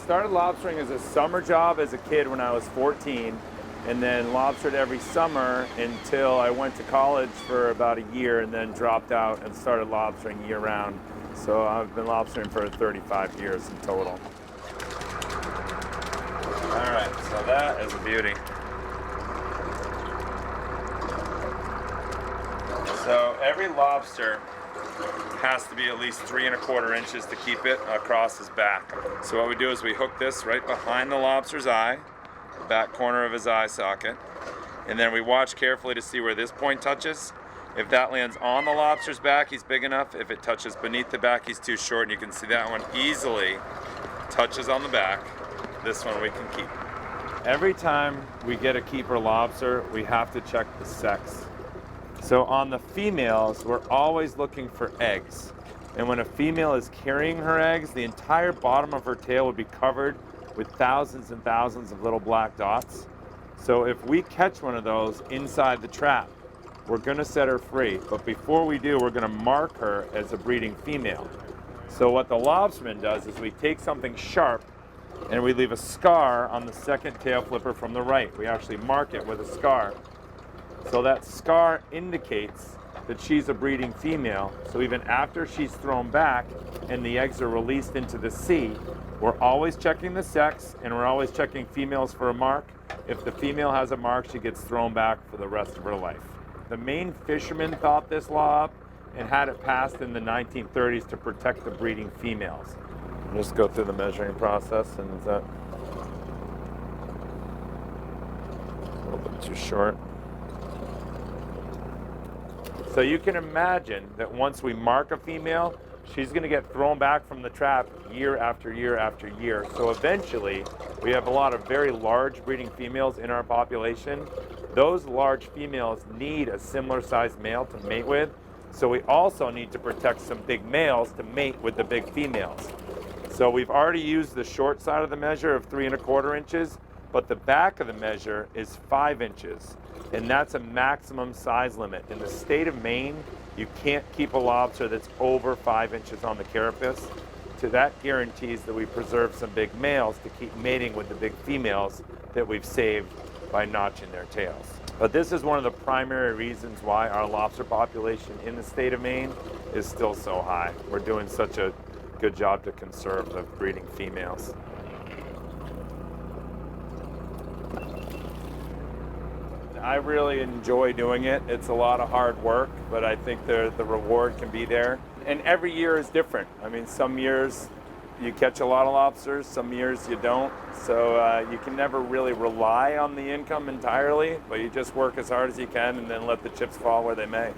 started lobstering as a summer job as a kid when I was 14, and then lobstered every summer until I went to college for about a year and then dropped out and started lobstering year round. So I've been lobstering for 35 years in total. All right, so that is a beauty. So every lobster has to be at least 3 1/4 inches to keep it across his back. So what we do is we hook this right behind the lobster's eye, the back corner of his eye socket, and then we watch carefully to see where this point touches. If that lands on the lobster's back, he's big enough. If it touches beneath the back, he's too short, and you can see that one easily touches on the back. This one we can keep. Every time we get a keeper lobster, we have to check the sex. So on the females, we're always looking for eggs. And when a female is carrying her eggs, the entire bottom of her tail would be covered with thousands and thousands of little black dots. So if we catch one of those inside the trap, we're gonna set her free. But before we do, we're gonna mark her as a breeding female. So what the lobsterman does is we take something sharp and we leave a scar on the second tail flipper from the right. We actually mark it with a scar. So that scar indicates that she's a breeding female. So even after she's thrown back and the eggs are released into the sea, we're always checking the sex and we're always checking females for a mark. If the female has a mark, she gets thrown back for the rest of her life. The Maine fishermen thought this law up and had it passed in the 1930s to protect the breeding females. I'll just go through the measuring process, and is that a little bit too short? So you can imagine that once we mark a female, she's going to get thrown back from the trap year after year after year. So eventually, we have a lot of very large breeding females in our population. Those large females need a similar sized male to mate with. So we also need to protect some big males to mate with the big females. So we've already used the short side of the measure of 3 1/4 inches, but the back of the measure is 5 inches. And that's a maximum size limit. In the state of Maine, you can't keep a lobster that's over 5 inches on the carapace. So that guarantees that we preserve some big males to keep mating with the big females that we've saved by notching their tails. But this is one of the primary reasons why our lobster population in the state of Maine is still so high. We're doing such a good job to conserve the breeding females. I really enjoy doing it. It's a lot of hard work, but I think the reward can be there. And every year is different. I mean, some years you catch a lot of lobsters, some years you don't. So you can never really rely on the income entirely, but you just work as hard as you can and then let the chips fall where they may.